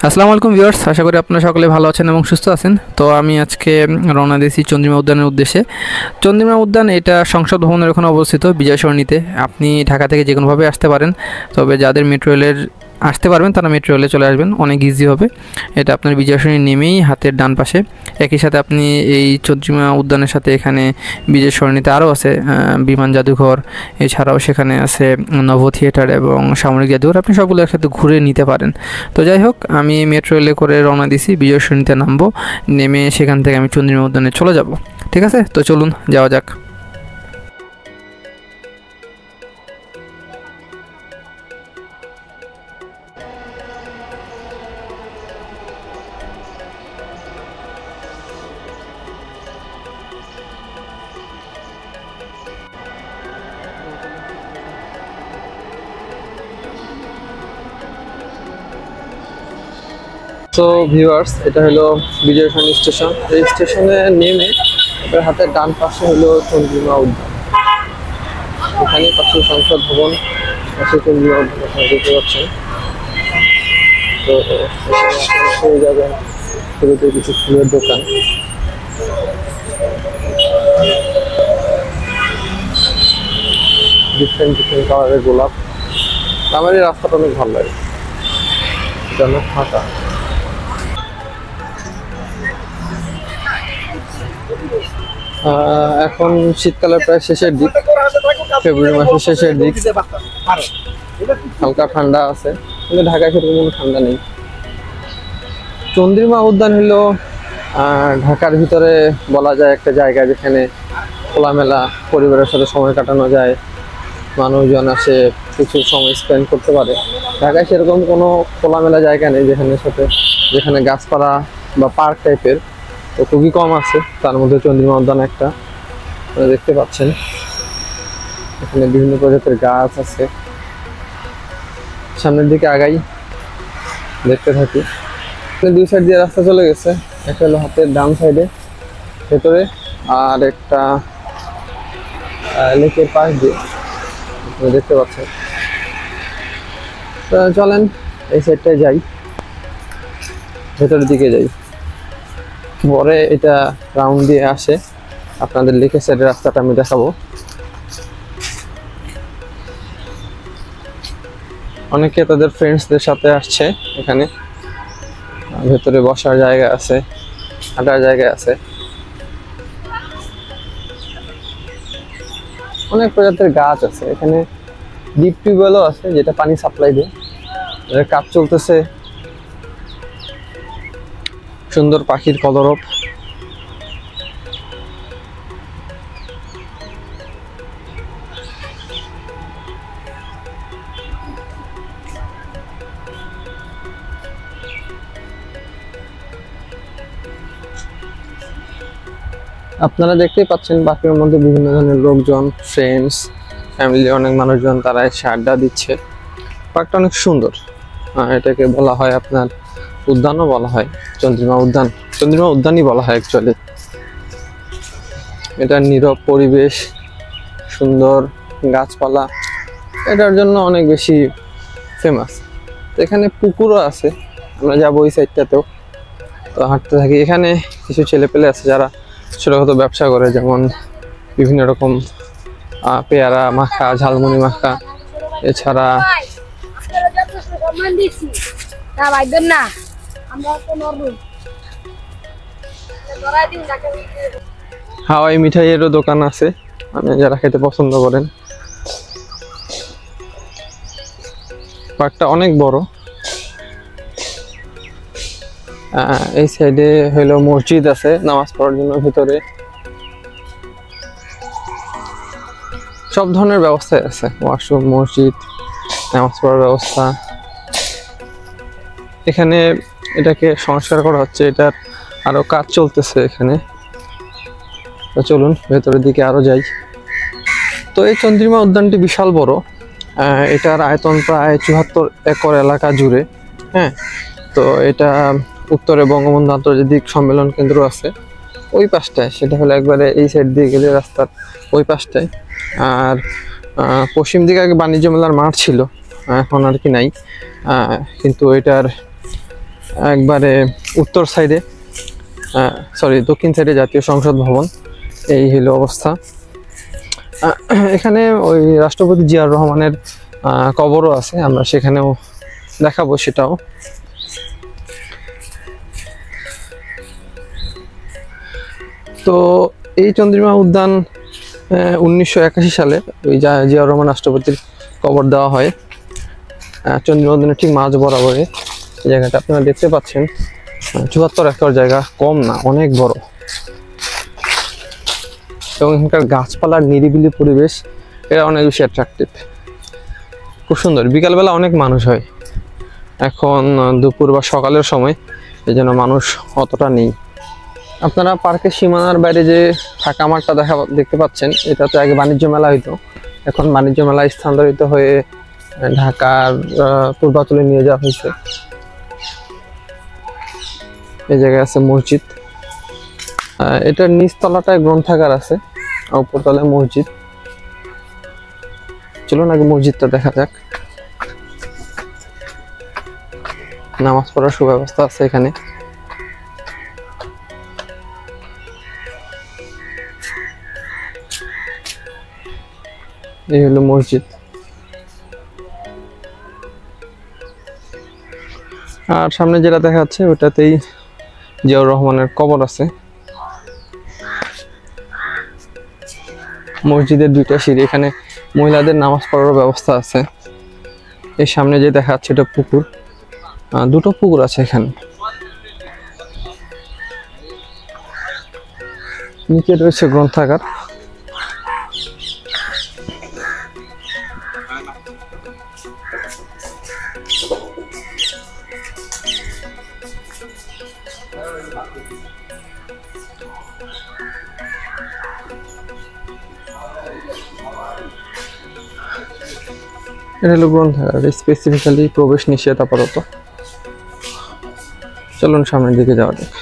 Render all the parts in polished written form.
আসসালামু আলাইকুম ভিউয়ার্স, আশা করি আপনারা সকলে ভালো আছেন এবং সুস্থ আছেন। তো আমি আজকে রওনা দিয়েছি চন্দ্রিমা উদ্যানের উদ্দেশ্যে। চন্দ্রিমা উদ্যান এটা সংসদ ভবনের ওখানে অবস্থিত, বিজয় সরণিতে। আপনি ঢাকা থেকে যে কোনোভাবে আসতে পারেন, তবে যাদের মেট্রো রেলের আসতে পারবেন তারা মেট্রো রেলে চলে আসবেন, অনেক ইজি হবে। এটা আপনার বিজয় সরণি নেমেই হাতের ডান পাশে। একই সাথে আপনি এই চন্দ্রিমা উদ্যানের সাথে এখানে বিজয় সরণিতে আরও আছে বিমান জাদুঘর, এছাড়াও সেখানে আছে নভ থিয়েটার এবং সামরিক জাদুঘর। আপনি সবগুলো একসাথে ঘুরে নিতে পারেন। তো যাই হোক, আমি মেট্রো রেলে করে রওনা দিছি, বিজয় সরণিতে নামবো, নেমে সেখান থেকে আমি চন্দ্রিমা উদ্যানে চলে যাব। ঠিক আছে, তো চলুন যাওয়া যাক। তো ভিউয়ার্স, এটা হলো বিজয় সরণি স্টেশন। এই স্টেশনে নেমে এবার হাতের ডান পাশে হলো চন্দ্রিমা উদ্যান। এখানে পাশে সংসদ ভবন, পাশে চন্দ্রিমা উদ্যান আপনারা দেখতে পাচ্ছেন। তো এখানে পেয়ে যাবেন শুরুতে কিছু ফুলের দোকান। ডিফারেন্ট ডিফারেন্ট কালারের গোলাপ। আমার এই রাস্তাটা অনেক ভালো লাগে, এটা অনেক ফাঁকা। এখন শীতকালের প্রায় শেষের দিক, ফেব্রুয়ারি মাসের শেষের দিক। হালকা ঠান্ডা আছে, কিন্তু ঢাকায় সেরকম কোনো ঠান্ডা নেই। চন্দ্রিমা উদ্যান হলো ঢাকার ভিতরে বলা যায় একটা জায়গা যেখানে খোলামেলা পরিবারের সাথে সময় কাটানো যায়, মানুষজন আসে কিছু সময় স্পেন্ড করতে পারে। ঢাকায় সেরকম কোনো খোলামেলা জায়গা নেই যেখানে গাছপালা বা পার্ক টাইপের, তো খুবই কম আছে। তার মধ্যে চন্দ্রিমা উদ্যান একটা, দেখতে পাচ্ছেন এখানে বিভিন্ন প্রজাতির গাছ আছে। সামনের দিকে আগাই, দেখতে থাকি। দুই সাইড দিয়ে রাস্তা চলে গেছে, একটা হলো হাতের ডান সাইডে ভেতরে, আর একটা লেকের পাশ দিয়ে দেখতে পাচ্ছেন। তো চলেন এই সাইডটায় যাই, ভেতরের দিকে যাই, পরে এটা রাউন্ড দিয়ে আসে। আপনাদের লেকের সাইডের রাস্তাটা আমি দেখাবো। অনেকে তাদের ফ্রেন্ডসদের সাথে আসছে। এখানে ভেতরে বসার জায়গা আছে, হাঁটার জায়গা আছে, অনেক প্রজাতির গাছ আছে। এখানে ডিপ টিউবওয়েলও আছে, যেটা পানি সাপ্লাই দেয়। কাজ চলতেছে, সুন্দর পাখির কলরব। আপনারা দেখতেই পাচ্ছেন পার্কের মধ্যে বিভিন্ন ধরনের লোকজন, ফ্রেন্ডস, ফ্যামিলি, অনেক মানুষজন তারা এসে আড্ডা দিচ্ছে। পার্কটা অনেক সুন্দর। এটাকে বলা হয় আপনার উদ্যানও বলা হয়, চন্দ্রিমা উদ্যান, চন্দ্রিমা উদ্যানই বলা হয় অ্যাকচুয়ালি। এটা নীরব পরিবেশ, সুন্দর গাছপালা, এটার জন্য অনেক বেশি ফেমাস। তো এখানে পুকুরও আছে, আমরা যাবো ওই সাইডটাতেও। তো হাঁটতে থাকি। এখানে কিছু ছেলেপেলে আছে যারা ছোটখাটো ব্যবসা করে, যেমন বিভিন্ন রকম পেয়ারা মাখা, ঝালমুড়ি মাখা, এছাড়া হাওয়াই মিঠাইয়েরও দোকান আছে, মানে যারা খেতে পছন্দ করেন। পার্কটা অনেক বড়। এই সাইডে হলো মসজিদ আছে নামাজ পড়ার জন্য। ভিতরে সব ধরনের ব্যবস্থাই আছে, ওয়াশরুম, মসজিদ, নামাজ পড়ার ব্যবস্থা। এখানে এটাকে সংস্কার করা হচ্ছে, এটার আরো কাজ চলতেছে এখানে। তো চলুন ভেতরের দিকে আরো যাই। তো এই চন্দ্রিমা উদ্যানটি বিশাল বড়। এটার আয়তন প্রায় ৭৪ একর এলাকা জুড়ে। হ্যাঁ, তো এটা উত্তরে বঙ্গবন্ধু আন্তর্জাতিক সম্মেলন কেন্দ্র আছে ওই পাশটায়, সেটা হলো একবারে এই সাইড দিয়ে গেলে রাস্তার ওই পাশটায়। আর পশ্চিম দিকে আগে বাণিজ্য মেলার মাঠ ছিল, এখন আর কি নাই। কিন্তু এটার একবারে উত্তর সাইডে, সরি দক্ষিণ সাইডে জাতীয় সংসদ ভবন। এই হলো অবস্থা। এখানে ওই রাষ্ট্রপতি জিয়াউর রহমানের কবরও আছে, আমরা সেখানেও দেখাবো সেটাও। তো এই চন্দ্রিমা উদ্যান 1981 সালে ওই জিয়াউর রহমান রাষ্ট্রপতির কবর দেওয়া হয় চন্দ্রিমা উদ্যানের ঠিক মাঝ বরাবরে। এই জায়গাটা আপনারা দেখতে পাচ্ছেন, 74 একর জায়গা, কম না, অনেক বড়। এবং এখানকার গাছপালার নিরিবিলি পরিবেশ এটা অনেক বেশি অ্যাট্রাকটিভ, খুব সুন্দর। বিকালবেলা অনেক মানুষ হয়, এখন দুপুর বা সকালের সময়, এই জন্য মানুষ অতটা নেই। আপনারা পার্কের সীমানার বাইরে যে ফাঁকা মাঠটা দেখতে পাচ্ছেন, এটাতে আগে বাণিজ্য মেলা হইতো, এখন বাণিজ্য মেলা স্থানান্তরিত হয়ে ঢাকার পূর্বাঞ্চলে নিয়ে যাওয়া হয়েছে। এই জায়গায় আছে মসজিদ, এটার নিচতলাটায় গ্রন্থাগার আছে, উপরতলায় মসজিদ। চলুন আগে মসজিদটা দেখা যাক। নামাজ পড়ার সুব্যবস্থা আছে এখানে। এই হলো মসজিদ। আর সামনে যেটা দেখা যাচ্ছে ওটাতেই জিয়াউর রহমানের কবর আছে। মসজিদের দুইটা সিঁড়ি, এখানে মহিলাদের নামাজ পড়ার ব্যবস্থা আছে। এর সামনে যে দেখা যাচ্ছে এটা পুকুর, দুটো পুকুর আছে এখানে। নিচে রয়েছে গ্রন্থাগার। এটা হলো গ্রন্থাগার, স্পেসিফিক্যালি প্রবেশ নিষেধ আপাতত। চলুন সামনের দিকে যাওয়া যাক।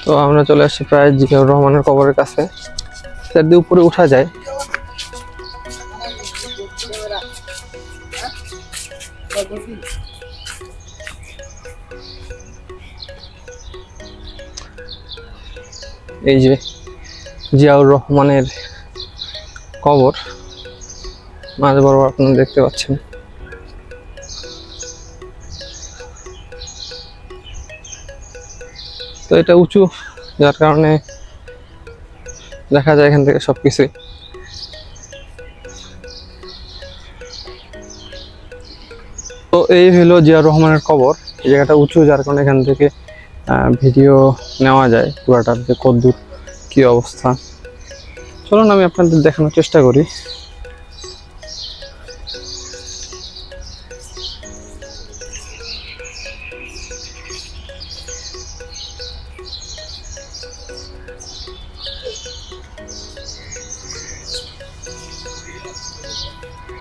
তো আমরা চলে আসছি প্রায় জিয়াউর রহমানের কবরের কাছে। তার দিয়ে উপরে উঠা যায়। এই যে জিয়াউর রহমানের কবর, মাঝ বরাবর আপনারা দেখতে পাচ্ছেন। তো এটা উঁচু, যার কারণে দেখা যায় এখান থেকে সবকিছুই। তো এই হলো জিয়াউর রহমানের কবর। এই জায়গাটা উঁচু, যার কারণে এখান থেকে ভিডিও নেওয়া যায় পুরাটার, যে কতদূর কি অবস্থা। চলুন আমি আপনাদের দেখানোর চেষ্টা করি।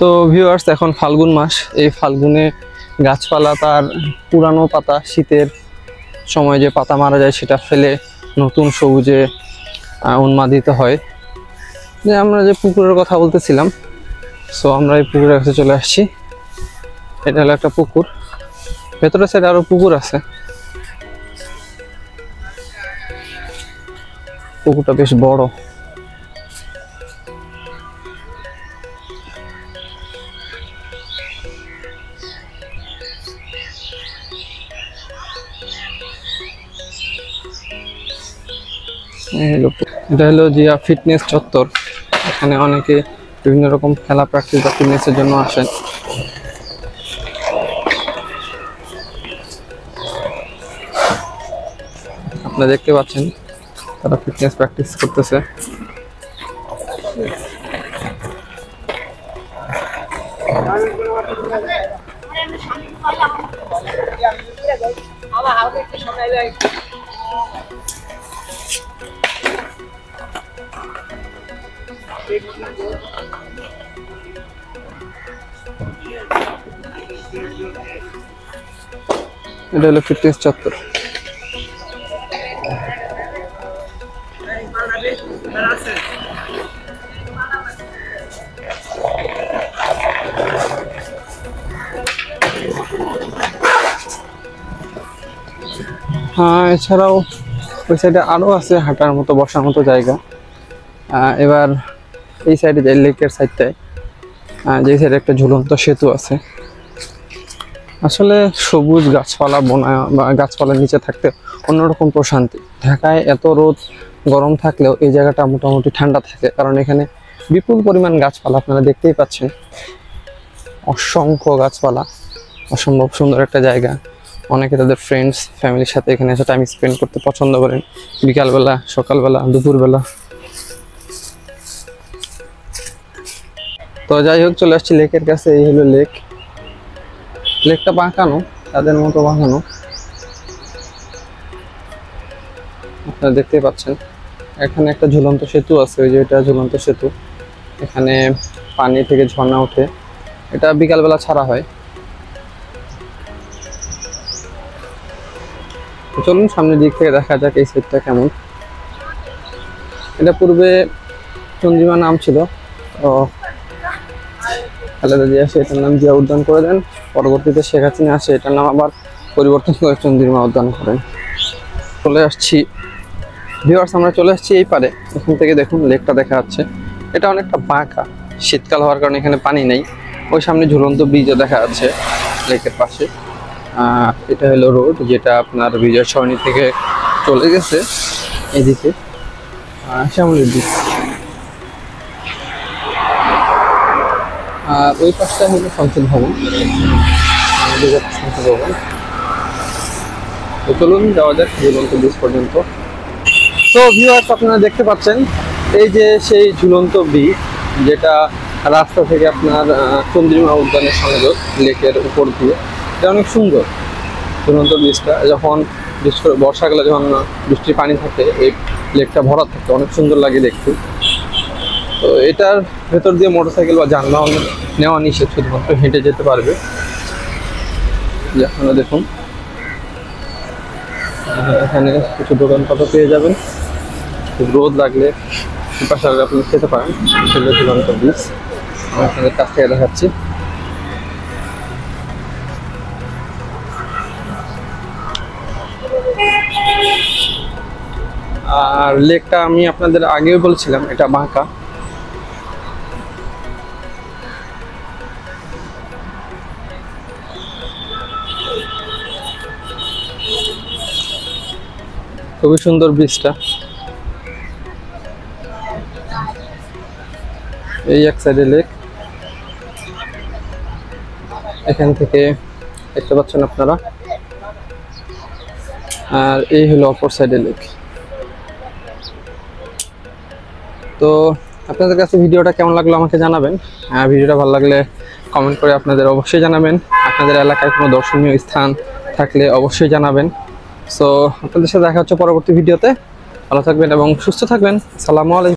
তো ভিউয়ার্স, এখন ফাল্গুন মাস। এই ফাল্গুনে গাছপালা তার পুরানো পাতা, শীতের সময় যে পাতা মারা যায় সেটা ফেলে নতুন সবুজে উন্মাদিত হয়। যে আমরা যে পুকুরের কথা বলতেছিলাম, সো আমরা এই পুকুরের কাছে চলে আসছি। এটা হলো একটা পুকুর, ভেতরের সাইডে আরো পুকুর আছে। পুকুরটা বেশ বড়। এটা হলো জিয়া ফিটনেস চত্বর। এখানে অনেকে বিভিন্ন রকম খেলা প্র্যাকটিস বা ফিটনেসের জন্য আসেন। আপনারা দেখতে পাচ্ছেন তারা ফিটনেস প্র্যাকটিস করতেছে। এটা হলো ফিটনেস চত্বর। এছাড়াও ওই সাইডে আরও আছে হাঁটার মতো, বসার মতো জায়গা। এবার এই সাইডে যাই, লেকের সাইডটায় যে সাইডে একটা ঝুলন্ত সেতু আছে। আসলে সবুজ গাছপালা বোনা বা গাছপালার নিচে থাকতে অন্যরকম প্রশান্তি। ঢাকায় এত রোদ গরম থাকলেও এই জায়গাটা মোটামুটি ঠান্ডা থাকে, কারণ এখানে বিপুল পরিমাণ গাছপালা আপনারা দেখতেই পাচ্ছেন। অসংখ্য গাছপালা, অসম্ভব সুন্দর একটা জায়গা। অনেকে তাদের ফ্রেন্ডস ফ্যামিলির সাথে এখানে এসে টাইম স্পেন্ড করতে পছন্দ করেন, বিকালবেলা, সকালবেলা, দুপুরবেলা। তো যাই হোক, চলে আসছি লেকের কাছে। এই হলো লেক। লেকটা বাঁকানো, তাদের মতো বাঁকানো, আপনারা দেখতেই পাচ্ছেন। এখানে একটা ঝুলন্ত সেতু আছে, ওই যে এটা ঝুলন্ত সেতু। এখানে পানি থেকে ঝর্ণা ওঠে, এটা বিকালবেলা ছাড়া হয়। চলুন সামনের দিক থেকে দেখা যাক এই সাইডটা কেমন। এটা পূর্বে চন্দ্রিমা নাম ছিল, ও খালেদা জিয়া আসে এটার নাম জিয়া উদ্যান করে দেন। পরবর্তীতে শেখ হাসিনা আসে এটার নাম আবার পরিবর্তন করে চন্দ্রিমা উদ্যান করেন। চলে আসছি ভিউয়ার্স, আমরা চলে আসছি এই পারে। এখান থেকে দেখুন লেকটা দেখা যাচ্ছে। এটা অনেকটা বাঁকা, শীতকাল হওয়ার কারণে এখানে পানি নেই। ওই সামনে ঝুলন্ত ব্রিজও দেখা যাচ্ছে লেকের পাশে। এটা হলো রোড, যেটা আপনার বিজয় সরণি থেকে চলে গেছে এদিকে শ্যামলের দিক। আর ওই পাশটা হলো সংসদ ভবন, সংসদ ভবন। তো চলুন যাওয়া যাক ঝুলন্ত ব্রিজ পর্যন্ত। তো ভিউয়ার্স, আপনারা দেখতে পাচ্ছেন এই যে সেই ঝুলন্ত ব্রিজ, যেটা রাস্তা থেকে আপনার চন্দ্রিমা উদ্যানের সংযোগ লেকের উপর দিয়ে। এটা অনেক সুন্দর ঝুলন্ত ব্রিজটা। যখন বিশেষ করে বর্ষাকালে যখন বৃষ্টির পানি থাকে, এই লেকটা ভরা থাকে, অনেক সুন্দর লাগে দেখতে। তো এটার ভেতর দিয়ে মোটরসাইকেল বা যানবাহন নেওয়া নিষেধ, শুধুমাত্র হেঁটে যেতে পারবে। আপনারা দেখুন এখানে কিছু দোকানপাট পেয়ে যাবেন। রোদ লাগলে পাশে আপনি খেতে পারেন। সেগুলো ঝুলন্ত ব্রিজ আমি আপনাদের কাছ থেকে দেখাচ্ছি। আর লেকটা আমি আপনাদের আগেও বলছিলাম এটা বাঁকা। খুবই সুন্দর ব্রিজটা। এই এক সাইডে লেক, এখান থেকে দেখতে পাচ্ছেন আপনারা। আর এই হলো অপর সাইডে লেক। তো আপনাদের কাছে ভিডিওটা কেমন লাগলো আমাকে জানাবেন। ভিডিওটা ভালো লাগলে কমেন্ট করে আপনাদের অবশ্যই জানাবেন। আপনাদের এলাকায় কোনো দর্শনীয় স্থান থাকলে অবশ্যই জানাবেন। সো আপনাদের সাথে দেখা হচ্ছে পরবর্তী ভিডিওতে। ভালো থাকবেন এবং সুস্থ থাকবেন। আসসালামু আলাইকুম।